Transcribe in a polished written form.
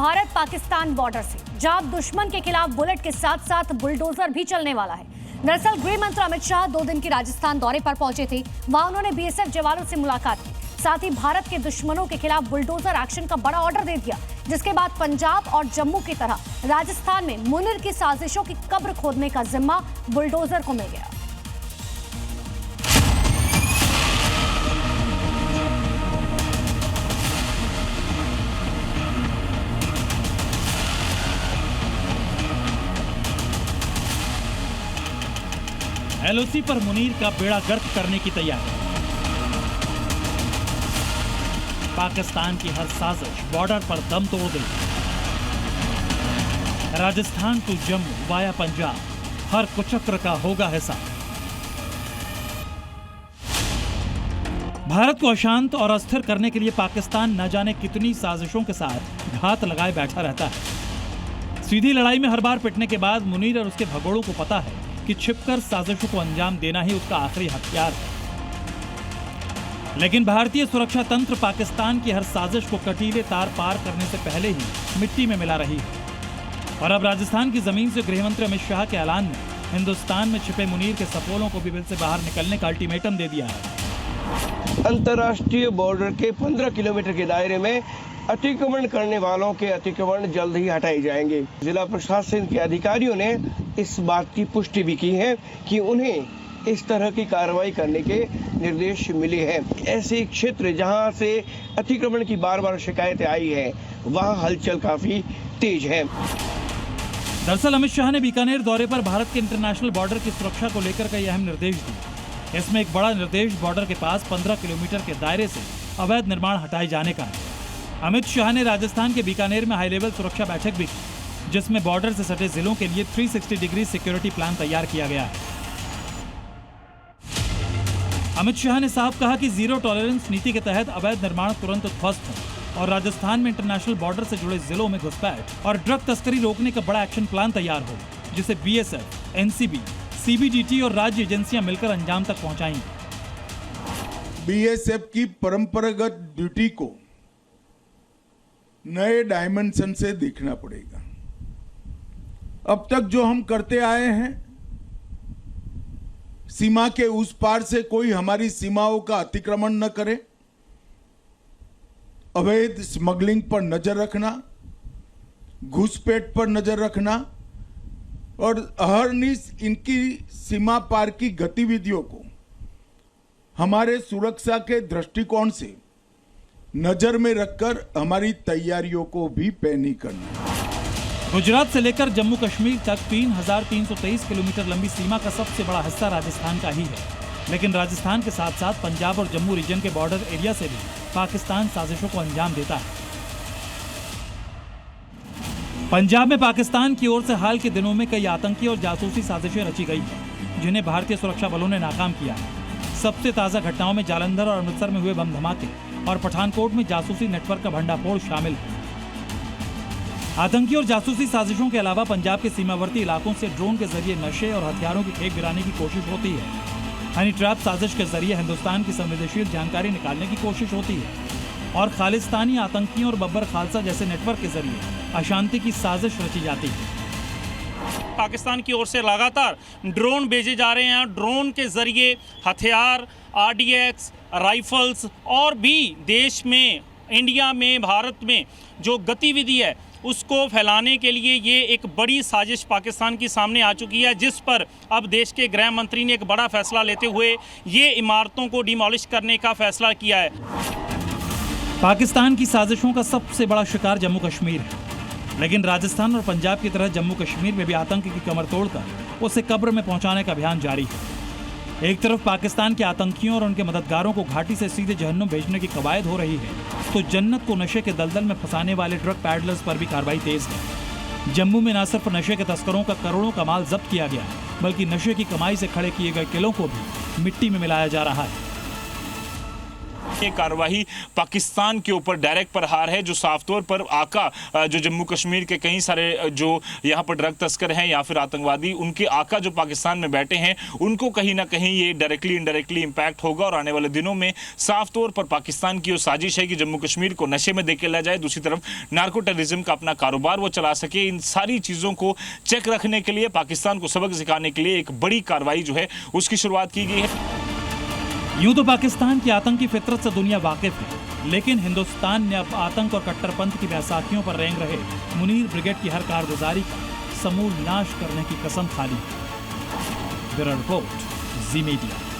Bharat Pakistan border से, जहां दुश्मन के खिलाफ बुलेट के साथ साथ बुलडोजर भी चलने वाला है। दरअसल गृह मंत्री अमित शाह 2 दिन की राजस्थान दौरे पर पहुंचे थे। वहां उन्होंने बीएसएफ जवानों से मुलाकात की, साथ ही भारत के दुश्मनों के खिलाफ बुलडोजर एक्शन का बड़ा ऑर्डर दे दिया, जिसके बाद पंजाब और जम्मू की तरह राजस्थान में मुनीर की साजिशों की कब्र खोदने का जिम्मा बुलडोजर को मिल गया। एलओसी पर मुनीर का बेड़ा गर्क करने की तैयारी। पाकिस्तान की हर साजिश बॉर्डर पर दम तोड़ देगी। राजस्थान टू जम्मू वाया पंजाब, हर कुचक्र का होगा हिसाब। भारत को अशांत और अस्थिर करने के लिए पाकिस्तान न जाने कितनी साजिशों के साथ घात लगाए बैठा रहता है। सीधी लड़ाई में हर बार पिटने के बाद मुनीर और उसके भगोड़ों को पता है कि छिपकर साजिशों को अंजाम देना ही उसका आखिरी हथियार है। लेकिन भारतीय सुरक्षा तंत्र पाकिस्तान की हर साजिश को कटीले तार पार करने से पहले ही मिट्टी में मिला रही है। और अब राजस्थान की जमीन से गृह मंत्री अमित शाह के ऐलान ने हिंदुस्तान में छिपे मुनीर के सपोलों को भी बिल से बाहर निकलने का अल्टीमेटम दे दिया है। अंतर्राष्ट्रीय बॉर्डर के 15 किलोमीटर के दायरे में अतिक्रमण करने वालों के अतिक्रमण जल्द ही हटाए जाएंगे। जिला प्रशासन के अधिकारियों ने इस बात की पुष्टि भी की है कि उन्हें इस तरह की कार्रवाई करने के निर्देश मिले हैं। ऐसे क्षेत्र जहां से अतिक्रमण की बार-बार शिकायतें आई हैं, वहां हलचल काफी तेज है। दरअसल अमित शाह ने बीकानेर दौरे पर भारत के इंटरनेशनल बॉर्डर की सुरक्षा को लेकर कई अहम निर्देश दिए। इसमें एक बड़ा निर्देश बॉर्डर के पास 15 किलोमीटर के दायरे से अवैध निर्माण हटाए जाने का है। अमित शाह ने राजस्थान के बीकानेर में हाई लेवल सुरक्षा बैठक भी की, जिसमें बॉर्डर से सटे जिलों के लिए 360 डिग्री सिक्योरिटी प्लान तैयार किया गया है। अमित शाह ने साफ कहा कि जीरो टॉलरेंस नीति के तहत अवैध निर्माण तुरंत ध्वस्त हो और राजस्थान में इंटरनेशनल बॉर्डर से जुड़े जिलों में घुसपैठ और ड्रग तस्करी रोकने का बड़ा एक्शन प्लान तैयार हो, जिसे बीएसएफ, एनसीबी, सीबीडीटी और राज्य एजेंसियां मिलकर अंजाम तक पहुंचाएंगी। बीएसएफ की परंपरागत ड्यूटी को नए डायमेंशन से देखना पड़ेगा। अब तक जो हम करते आए हैं, सीमा के उस पार से कोई हमारी सीमाओं का अतिक्रमण न करे, अवैध स्मगलिंग पर नजर रखना, घुसपैठ पर नजर रखना और अहरनिश इनकी सीमा पार की गतिविधियों को हमारे सुरक्षा के दृष्टिकोण से नजर में रखकर हमारी तैयारियों को भी पैनी करना। गुजरात से लेकर जम्मू कश्मीर तक 3,323 किलोमीटर लंबी सीमा का सबसे बड़ा हिस्सा राजस्थान का ही है। लेकिन राजस्थान के साथ साथ पंजाब और जम्मू रीजन के बॉर्डर एरिया से भी पाकिस्तान साजिशों को अंजाम देता है। पंजाब में पाकिस्तान की ओर से हाल के दिनों में कई आतंकी और जासूसी साजिशें रची गई हैं, जिन्हें भारतीय सुरक्षा बलों ने नाकाम किया है। सबसे ताजा घटनाओं में जालंधर और अमृतसर में हुए बम धमाके और पठानकोट में जासूसी नेटवर्क का भंडाफोड़ शामिल है। आतंकी और जासूसी साजिशों के अलावा पंजाब के सीमावर्ती इलाकों से ड्रोन के जरिए नशे और हथियारों की खेप गिराने की कोशिश होती है। हनी ट्रैप साजिश के जरिए हिंदुस्तान की संवेदनशील जानकारी निकालने की कोशिश होती है और खालिस्तानी आतंकियों और बब्बर खालसा जैसे नेटवर्क के जरिए अशांति की साजिश रची जाती है। पाकिस्तान की ओर से लगातार ड्रोन भेजे जा रहे हैं। ड्रोन के जरिए हथियार, आरडीएक्स, राइफल्स और भी देश में, इंडिया में, भारत में जो गतिविधि है उसको फैलाने के लिए ये एक बड़ी साजिश पाकिस्तान की सामने आ चुकी है, जिस पर अब देश के गृह मंत्री ने एक बड़ा फैसला लेते हुए ये इमारतों को डिमोलिश करने का फैसला किया है। पाकिस्तान की साजिशों का सबसे बड़ा शिकार जम्मू कश्मीर है, लेकिन राजस्थान और पंजाब की तरह जम्मू कश्मीर में भी आतंक की कमर तोड़कर उसे कब्र में पहुंचाने का अभियान जारी है। एक तरफ पाकिस्तान के आतंकियों और उनके मददगारों को घाटी से सीधे जहन्नुम भेजने की कवायद हो रही है, तो जन्नत को नशे के दलदल में फंसाने वाले ड्रग पैडलर्स पर भी कार्रवाई तेज है। जम्मू में न सिर्फ नशे के तस्करों का करोड़ों का माल जब्त किया गया, बल्कि नशे की कमाई से खड़े किए गए किलों को भी मिट्टी में मिलाया जा रहा है। ये कार्रवाई पाकिस्तान के ऊपर डायरेक्ट प्रहार है, जो साफ तौर पर आका जो जम्मू कश्मीर के कई सारे जो यहाँ पर ड्रग तस्कर हैं या फिर आतंकवादी, उनके आका जो पाकिस्तान में बैठे हैं, उनको कहीं ना कहीं ये डायरेक्टली इनडायरेक्टली इंपैक्ट होगा। और आने वाले दिनों में साफ तौर पर पाकिस्तान की वो साजिश है कि जम्मू कश्मीर को नशे में देके ला जाए, दूसरी तरफ नार्को टेररिज्म का अपना कारोबार वो चला सके। इन सारी चीज़ों को चेक रखने के लिए, पाकिस्तान को सबक सिखाने के लिए एक बड़ी कार्रवाई जो है उसकी शुरुआत की गई है। यूं तो पाकिस्तान की आतंकी फितरत से दुनिया वाकिफ है, लेकिन हिंदुस्तान ने अब आतंक और कट्टरपंथ की बैसाखियों पर रेंग रहे मुनीर ब्रिगेड की हर कारगुजारी का समूल नाश करने की कसम खा ली। ब्यूरो रिपोर्ट, जी मीडिया।